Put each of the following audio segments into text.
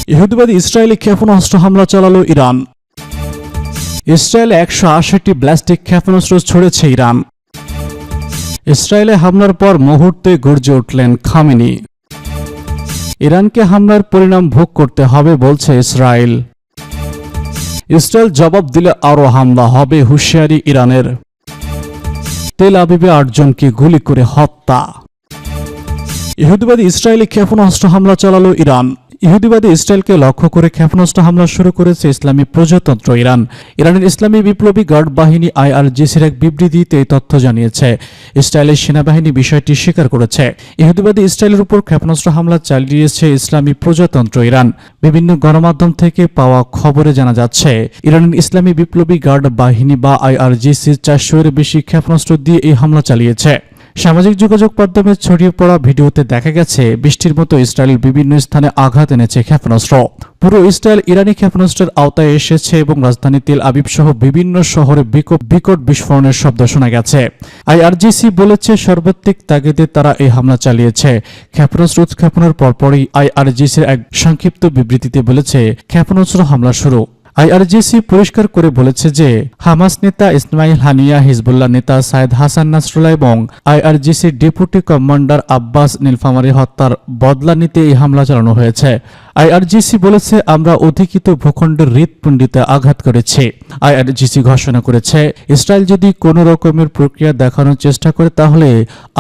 ইহুদিবাদী ইসরায়েলি ক্ষেপণাস্ত্র হামলা চালালো ইরান। ইসরায়েলে 180টি ব্যালিস্টিক ক্ষেপণাস্ত্র ছুড়েছে ইরান। ইসরায়েলে হামলার পর মুহূর্তে গর্জে উঠলেন খামেনি। ইরানকে হামলার পরিণাম ভোগ করতে হবে বলছে ইসরায়েল। ইসরায়েল জবাব দিলে আরও হামলা হবে, হুঁশিয়ারি ইরানের। তেল আবিবে 8 জনকে গুলি করে হত্যা। ইহুদিবাদী ইসরায়েলি ক্ষেপণাস্ত্র হামলা চালালো ইরান। ইহুদিবাদী ইসরায়েলকে লক্ষ্য করে ক্ষেপণাস্ত্র হামলা শুরু করেছে ইসলামী প্রজাতন্ত্র ইরান। ইরানের ইসলামী বিপ্লবী গার্ড বাহিনী IRGCর এক বিবৃতিতে এই তথ্য জানিয়েছে। ইসরায়েলের সেনাবাহিনী বিষয়টি স্বীকার করেছে। ইহুদিবাদী ইসরায়েলের উপর ক্ষেপণাস্ত্র হামলা চালিয়েছে ইসলামী প্রজাতন্ত্র ইরান। বিভিন্ন গণমাধ্যম থেকে পাওয়া খবরে জানা যাচ্ছে, ইরানের ইসলামী বিপ্লবী গার্ড বাহিনী বা IRGC 400-এর বেশি ক্ষেপণাস্ত্র দিয়ে এই হামলা চালিয়েছে। সামাজিক যোগাযোগ মাধ্যমে ছড়িয়ে পড়া ভিডিওতে দেখা গেছে বৃষ্টির মতো ইসরায়েলের বিভিন্ন স্থানে আঘাত এনেছে ক্ষেপণাস্ত্র। পুরো ইসরায়েল ইরানি ক্ষেপণাস্ত্রের আওতায় এসেছে এবং রাজধানী তেল আবিব সহ বিভিন্ন শহরে বিকট বিস্ফোরণের শব্দ শোনা গেছে। IRGC বলেছে সর্বাত্মক তাগিদে তারা এই হামলা চালিয়েছে। ক্ষেপণাস্ত্র উৎক্ষেপণের পরপরই IRGCর এক সংক্ষিপ্ত বিবৃতিতে বলেছে ক্ষেপণাস্ত্র হামলা শুরু। IRGC পরিষ্কার করে বলেছে যে হামাস নেতা ইসমাইল হানিয়া, হিজবুল্লাহ নেতা সাইদ হাসান নাসরুল্লাহ এবং IRGCর ডেপুটি কমান্ডার আব্বাস নীলফামারী হত্যার বদলা নিতে এই হামলা চালানো হয়েছে। IRGC বলেছে, আমরা অধিকৃত ভূখণ্ডের হৃৎপিণ্ডে আঘাত করেছি। IRGC ঘোষণা করেছে, ইসরায়েল যদি কোনো রকমের প্রক্রিয়া দেখানোর চেষ্টা করে তাহলে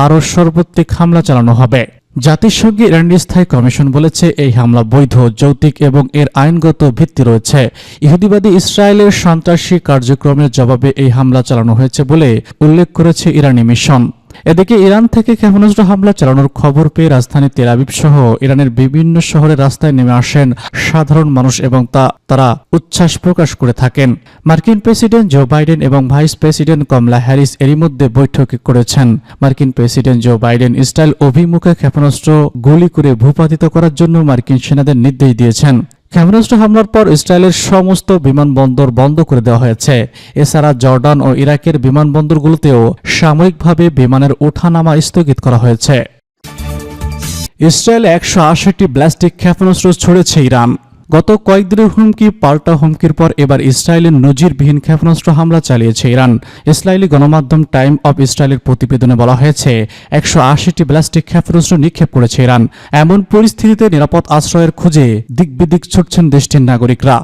আরও সর্বাত্মক হামলা চালানো হবে। জাতিসংঘের ইরানের স্থায়ী কমিশন বলেছে এই হামলা বৈধ, যৌক্তিক এবং এর আইনগত ভিত্তি রয়েছে। ইহুদিবাদী ইসরায়েলের সন্ত্রাসী কার্যক্রমের জবাবে এই হামলা চালানো হয়েছে বলে উল্লেখ করেছে ইরানি মিশন। এদিকে ইরান থেকে ক্ষেপণাস্ত্র হামলা চালানোর খবর পেয়ে রাজধানী তেল আবিব সহ ইরানের বিভিন্ন শহরে রাস্তায় নেমে আসেন সাধারণ মানুষ এবং তারা উচ্ছ্বাস প্রকাশ করে থাকেন। মার্কিন প্রেসিডেন্ট জো বাইডেন এবং ভাইস প্রেসিডেন্ট কমলা হ্যারিস এরই মধ্যে বৈঠক করেছেন। মার্কিন প্রেসিডেন্ট জো বাইডেন ইসরায়েল অভিমুখে ক্ষেপণাস্ত্র গুলি করে ভূপাতিত করার জন্য মার্কিন সেনাদের নির্দেশ দিয়েছেন। ক্ষেপণাস্ত্র হামলার পর ইসরায়েলের সমস্ত বিমানবন্দর বন্ধ করে দেওয়া হয়েছে। এছাড়া জর্ডান ও ইরাকের বিমানবন্দরগুলোতেও সাময়িকভাবে বিমানের ওঠানামা স্থগিত করা হয়েছে। ইসরায়েলে 180টি ব্যালিস্টিক ক্ষেপণাস্ত্র ছুড়েছে ইরান। গত কয়েকদিনের হুমকি পাল্টা হুমকির পর এবার ইসরায়েলের নজিরবিহীন ক্ষেপণাস্ত্র হামলা চালিয়েছে ইরান। ইসরায়েলি গণমাধ্যম টাইম অব ইসরায়েলের প্রতিবেদনে বলা হয়েছে 180টি ব্যালিস্টিক ক্ষেপণাস্ত্র নিক্ষেপ করেছে ইরান। এমন পরিস্থিতিতে নিরাপদ আশ্রয়ের খোঁজে দিকবিদিক ছুটছেন দেশটির নাগরিকরা।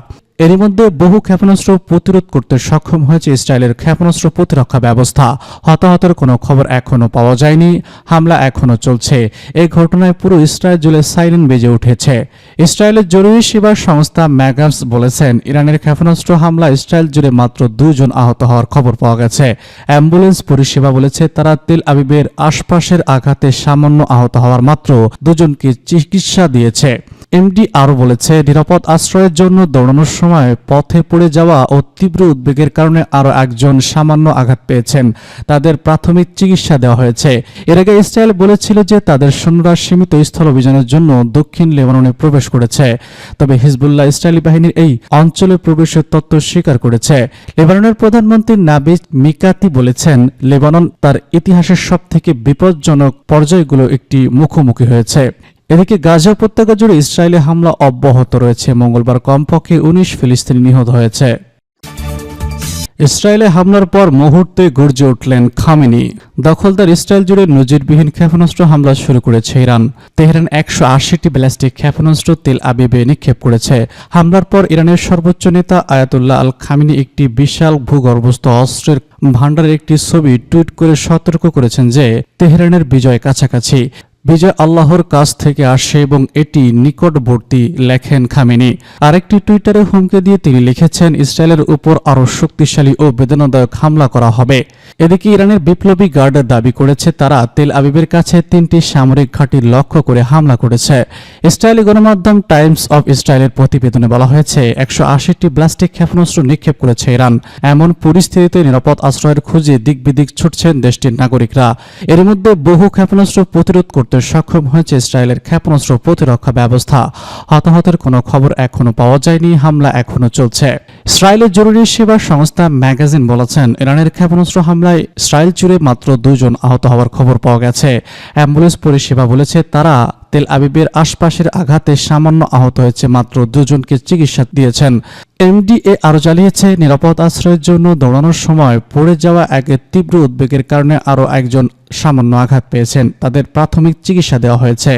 এরই মধ্যে বহু ক্ষেপণাস্ত্র প্রতিরোধ করতে সক্ষম হয়েছে ইসরায়েলের ক্ষেপণাস্ত্র প্রতিরক্ষা ব্যবস্থা। হতাহতের কোনো খবর এখনও পাওয়া যায়নি। হামলা এখনও চলছে। এই ঘটনায় পুরো ইসরায়েল জুড়ে সাইরেন বেজে উঠেছে। ইসরায়েলের জরুরি সেবা সংস্থা ম্যাগাস বলেছেন, ইরানের ক্ষেপণাস্ত্র হামলা ইসরায়েল জুড়ে মাত্র 2 জন আহত হওয়ার খবর পাওয়া গেছে। অ্যাম্বুলেন্স পরিষেবা বলেছে, তারা তেল আবিবের আশপাশের আঘাতে সামান্য আহত হওয়ার মাত্র 2 জনকে চিকিৎসা দিয়েছে। এমডি আরও বলেছে, নিরাপদ আশ্রয়ের জন্য দৌড়ানোর সময় পথে পড়ে যাওয়া ও তীব্র উদ্বেগের কারণে আরও 1 জন সামান্য আঘাত পেয়েছেন। তাদের প্রাথমিক চিকিৎসা দেওয়া হয়েছে। এর আগে ইসরায়েল বলেছিল যে তাদের সৈন্যরা সীমিত স্থল অভিযানের জন্য দক্ষিণ লেবাননে প্রবেশ করেছে। তবে হিজবুল্লাহ ইসরায়েলি বাহিনীর এই অঞ্চলে প্রবেশের তথ্য স্বীকার করেছে। লেবাননের প্রধানমন্ত্রী নাবিজ মিকাতি বলেছেন, লেবানন তার ইতিহাসের সবথেকে বিপজ্জনক পর্যায়গুলো একটি মুখোমুখি হয়েছে। এদিকে গাজা উপত্যকা জুড়ে ইসরায়েলি হামলা অব্যাহত রয়েছে। মঙ্গলবার কমপক্ষে 19 ফিলিস্তিনি নিহত হয়েছে। ইসরায়েলে হামলার পর মুহূর্তে গর্জে উঠলেন খামেনি। দখলদার ইসরায়েল জুড়ে নজিরবিহীন ক্ষেপণাস্ত্র হামলা শুরু করেছে ইরান। তেহরান 180টি ব্যালিস্টিক ক্ষেপণাস্ত্র তেল আবিবে নিক্ষেপ করেছে। হামলার পর ইরানের সর্বোচ্চ নেতা আয়াতুল্লাহ আল খামেনি একটি বিশাল ভূগর্ভস্থ অস্ত্রের ভান্ডারের একটি ছবি টুইট করে সতর্ক করেছেন যে তেহরানের বিজয় কাছাকাছি। বিজয় আল্লাহর কাছ থেকে আসে এবং এটি নিকটবর্তী, লেখেন খামেনি। আরেকটি টুইটারে হুমকি দিয়ে তিনি লিখেছেন, ইসরায়েলের উপর আরও শক্তিশালী ও বেদনাদায়ক হামলা করা হবে। এদিকে ইরানের বিপ্লবী গার্ড দাবি করেছে তারা তেল আবিবের কাছে 3টি সামরিক ঘাঁটি লক্ষ্য করে হামলা করেছে। ইসরায়েলি গণমাধ্যম টাইমস অব ইসরায়েলের প্রতিবেদনে বলা হয়েছে 180টি ব্যালিস্টিক ক্ষেপণাস্ত্র নিক্ষেপ করেছে ইরান। এমন পরিস্থিতিতে নিরাপদ আশ্রয়ের খোঁজে দিকবিদিক ছুটছেন দেশটির নাগরিকরা। এর মধ্যে বহু ক্ষেপণাস্ত্র প্রতিরোধ করতে সক্ষম হয়েছে ইসরায়েলের ক্ষেপণাস্ত্র প্রতিরক্ষা ব্যবস্থা। হতাহতের কোনো খবর এখনো পাওয়া যায়নি। হামলা এখনো চলছে। ইসরায়েলের জরুরি সেবা সংস্থা ম্যাগাজিন বলেছেন, ইরানের ক্ষেপণাস্ত্র হামলায় হামলায় ইসরায়েল জুড়ে মাত্র 2 জন আহত হওয়ার খবর পাওয়া গেছে। অ্যাম্বুলেন্স পরিষেবা বলেছে তারা তেল আবিবের আশপাশের আঘাতে সামান্য আহত হয়েছে, মাত্র 2 জনকে চিকিৎসা দিয়েছেন। এমডিএ আরও জানিয়েছে, নিরাপদ আশ্রয়ের জন্য দৌড়ানোর সময় পড়ে যাওয়া একে তীব্র উদ্বেগের কারণে আরও একজন সামান্য আঘাত পেয়েছেন, তাদের প্রাথমিক চিকিৎসা দেওয়া হয়েছে।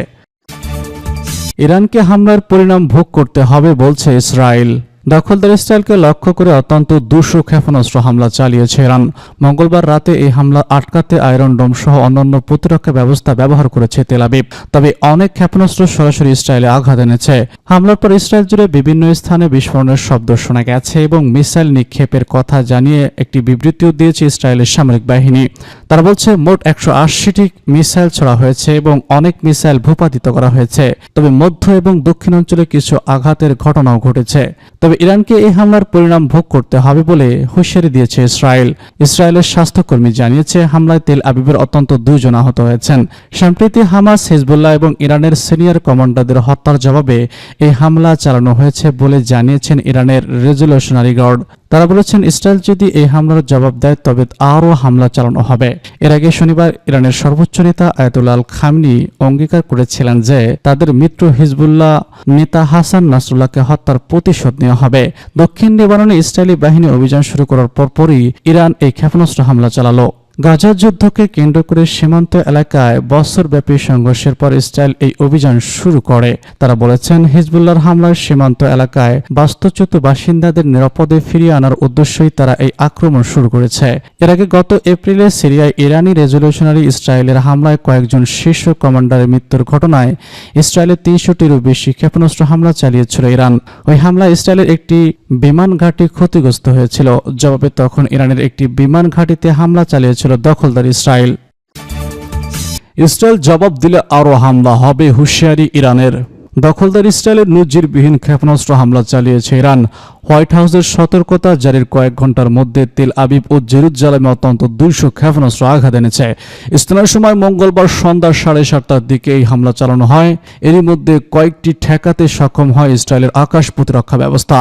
ইরানকে হামলার পরিণাম ভোগ করতে হবে বলছে ইসরায়েল। দখলদার ইসরায়েলকে লক্ষ্য করে অত্যন্ত 200 ক্ষেপণাস্ত্র হামলা চালিয়েছে ইরান। মঙ্গলবার রাতে এই হামলা আটকাতে আয়রন ডোম সহ অন্যান্য প্রতিরক্ষা ব্যবস্থা ব্যবহার করেছে তেল আবিব। তবে অনেক ক্ষেপণাস্ত্র সরাসরি ইসরায়েলে আঘাত এনেছে। হামলার পর ইসরায়েল জুড়ে বিভিন্ন স্থানে বিস্ফোরণের শব্দ শোনা গেছে এবং মিসাইল নিক্ষেপের কথা জানিয়ে একটি বিবৃতিও দিয়েছে ইসরায়েলের সামরিক বাহিনী। তারা বলছে মোট 180টি মিসাইল ছোড়া হয়েছে এবং অনেক মিসাইল ভূপাতিত করা হয়েছে। তবে মধ্য এবং দক্ষিণাঞ্চলে কিছু আঘাতের ঘটনাও ঘটেছে। তবে ইরানকে এই হামলার পরিণাম ভোগ করতে হবে বলে হুঁশিয়ারি দিয়েছে ইসরায়েল। ইসরায়েলের স্বাস্থ্যকর্মী জানিয়েছে হামলায় তেল আবিবের অন্তত 2 জন আহত হয়েছেন। সম্প্রতি হামাস, হিজবুল্লাহ এবং ইরানের সিনিয়র কমান্ডারদের হত্যার জবাবে এই হামলা চালানো হয়েছে বলে জানিয়েছেন ইরানের রেজলিউশনারি গার্ড। তারা বলেছেন ইসরায়েল যদি এই হামলার জবাব দেয় তবে আরও হামলা চালানো হবে। এর আগে শনিবার ইরানের সর্বোচ্চ নেতা আয়াতুল্লাহ আল খামেনি অঙ্গীকার করেছিলেন যে তাদের মিত্র হিজবুল্লাহ নেতা হাসান নাসরুল্লাহকে হত্যার প্রতিশোধ নেওয়া হবে। দক্ষিণ লেবাননে ইসরায়েলি বাহিনী অভিযান শুরু করার পরপরই ইরান এই ক্ষেপণাস্ত্র হামলা চালালো। গাজা যুদ্ধকে কেন্দ্র করে সীমান্ত এলাকায় বছরব্যাপী সংঘর্ষের পর ইসরায়েল এই অভিযান শুরু করে। তারা বলেছেন হিজবুল্লাহর হামলায় সীমান্ত এলাকায় বাস্তুচ্যুত বাসিন্দাদের নিরাপদে ফিরিয়ে আনার উদ্দেশ্যেই তারা এই আক্রমণ শুরু করেছে। এর আগে গত এপ্রিলে সিরিয়ায় ইরানি রেজলিউশনারি ইসরায়েলের হামলায় কয়েকজন শীর্ষ কমান্ডারের মৃত্যুর ঘটনায় ইসরায়েলের 300টিরও বেশি ক্ষেপণাস্ত্র হামলা চালিয়েছিল ইরান। ওই হামলায় ইসরায়েলের একটি বিমান ঘাঁটি ক্ষতিগ্রস্ত হয়েছিল। জবাবে তখন ইরানের একটি বিমান ঘাঁটিতে হামলা চালিয়েছিল দখলদার ইসরায়েল। ইসরায়েল জবাব দিলে আরও হামলা হবে, হুঁশিয়ারি ইরানের। দখলদার ইসরায়েলের নজিরবিহীন ক্ষেপণাস্ত্র হামলা চালিয়েছে ইরান। হোয়াইট হাউসের সতর্কতা জারির কয়েক ঘন্টার মধ্যে তেল আবিব ও জেরুজালেমে অন্তত 200 ক্ষেপণাস্ত্র আঘাত এনেছে। স্থানীয় সময় মঙ্গলবার সন্ধ্যা 7:30টার দিকে এই হামলা চালানো হয়। এরই মধ্যে কয়েকটি ঠেকাতে সক্ষম হয় ইসরায়েলের আকাশ প্রতিরক্ষা ব্যবস্থা।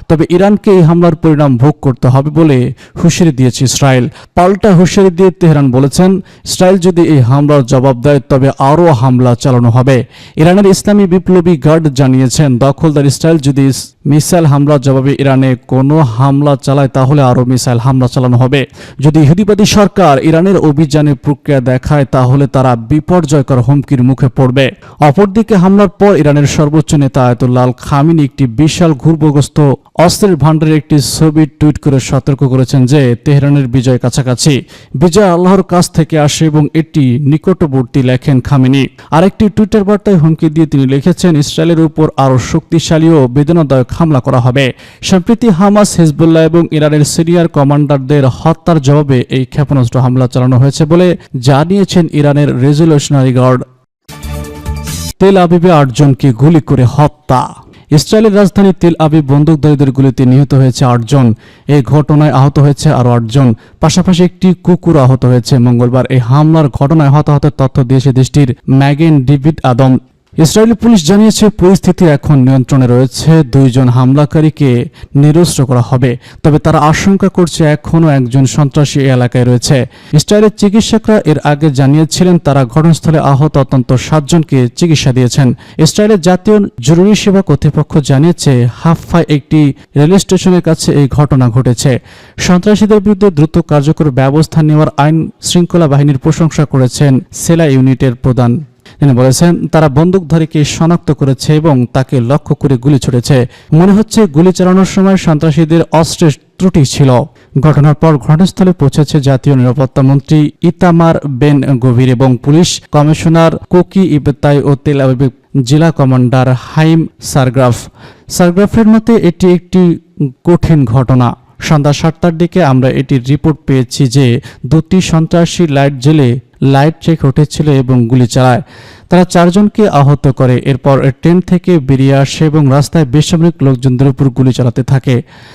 তবে ইরানকে এই হামলার পরিণাম ভোগ করতে হবে বলে হুঁশিয়ারি দিয়েছে ইসরায়েল। পাল্টা হুঁশিয়ারি দিয়ে তেহরান বলেছেন ইসরায়েল যদি এই হামলার জবাব দেয় তবে আরও হামলা চালানো হবে। ইরানের ইসলামী বিপ্লবী গার্ড জানিয়েছেন দখলদার ইসরায়েল যদি মিসাইল হামলার জবাবে ইরানে কোনো হামলা চালায় তাহলে আরও মিসাইল হামলা চালানো হবে। যদি ইহুদিবাদী সরকার ইরানের অভিযানের প্রক্রিয়া দেখায় তাহলে তারা বিপর্যয়কর হুমকির মুখে পড়বে। অপরদিকে হামলার পর ইরানের সর্বোচ্চ নেতা আয়াতুল্লাহ আল খামেনি একটি বিশাল ভূগর্ভস্থ অস্ত্রের ভান্ডারের একটি ছবি টুইট করে সতর্ক করেছেন যে তেহরানের বিজয় কাছাকাছি, বিজয় আল্লাহর কাছ থেকে আসে এবং এটি নিকটবর্তী, লেখেন খামেনি। আরেকটি টুইটার বার্তায় হুমকি দিয়ে তিনি লিখেছেন ইসরায়েলের উপর আরও শক্তিশালী ও বেদনাদায়ক হামলা করা হবে। সম্প্রতি হামাস, হিজবুল্লাহ এবং ইরানের সিনিয়র কমান্ডারদের হত্যার জবাবে এই ক্ষেপণাস্ত্র হামলা চালানো হয়েছে বলে জানিয়েছেন ইরানের রেজলিউশনারি গার্ড। তেল আবিবে 8 জনকে গুলি করে হত্যা। ইসরায়েলের রাজধানী তেল আবিব বন্দুকধারীদের গুলিতে নিহত হয়েছে 8 জন। এই ঘটনায় আহত হয়েছে আরও 8 জন। পাশাপাশি একটি কুকুর আহত হয়েছে। মঙ্গলবার এই হামলার ঘটনায় হতাহতের তথ্য দিয়েছে দেশটির ম্যাগেন ডেভিড আদম। ইসরায়েলি পুলিশ জানিয়েছে পরিস্থিতি এখন নিয়ন্ত্রণে রয়েছে। 2 জন হামলাকারীকে নিরস্ত্র করা হবে। তবে তারা আশঙ্কা করছে এখনও একজন সন্ত্রাসী এই এলাকায় রয়েছে। ইসরায়েলের চিকিৎসকরা এর আগে জানিয়েছিলেন তারা ঘটনাস্থলে আহত অন্তত 7 জনকে চিকিৎসা দিয়েছেন। ইসরায়েলের জাতীয় জরুরি সেবা কর্তৃপক্ষ জানিয়েছে হাফায় একটি রেল স্টেশনের কাছে এই ঘটনা ঘটেছে। সন্ত্রাসীদের বিরুদ্ধে দ্রুত কার্যকর ব্যবস্থা নেওয়ার আইন শৃঙ্খলা বাহিনীর প্রশংসা করেছেন সেলা ইউনিটের প্রধান। তিনি বলেছেন তারা বন্দুকধারীকে শনাক্ত করেছে এবং তাকে লক্ষ্য করে গুলি ছুড়েছে। মনে হচ্ছে গুলি চালানোর সময় সন্ত্রাসীদের অস্ত্রের ত্রুটি ছিল। ঘটনার পর ঘটনাস্থলে পৌঁছেছে জাতীয় নিরাপত্তা মন্ত্রী ইতামার বেন গভির এবং পুলিশ কমিশনার কোকি ইবেতাই ও তেল আবিব জেলা কমান্ডার হাইম সারগ্রাফের মতে এটি একটি কঠিন ঘটনা। সন্ধ্যা 7টার দিকে আমরা এটির রিপোর্ট পেয়েছি যে 2টি সন্ত্রাসী লাইট চেক উঠেছিল এবং গুলি চালায়। তারা 4 জনকে আহত করে। এরপর ট্রেন থেকে বেরিয়ে আসে এবং রাস্তায় বেসামরিক লোকজনদের উপর গুলি চালাতে থাকে।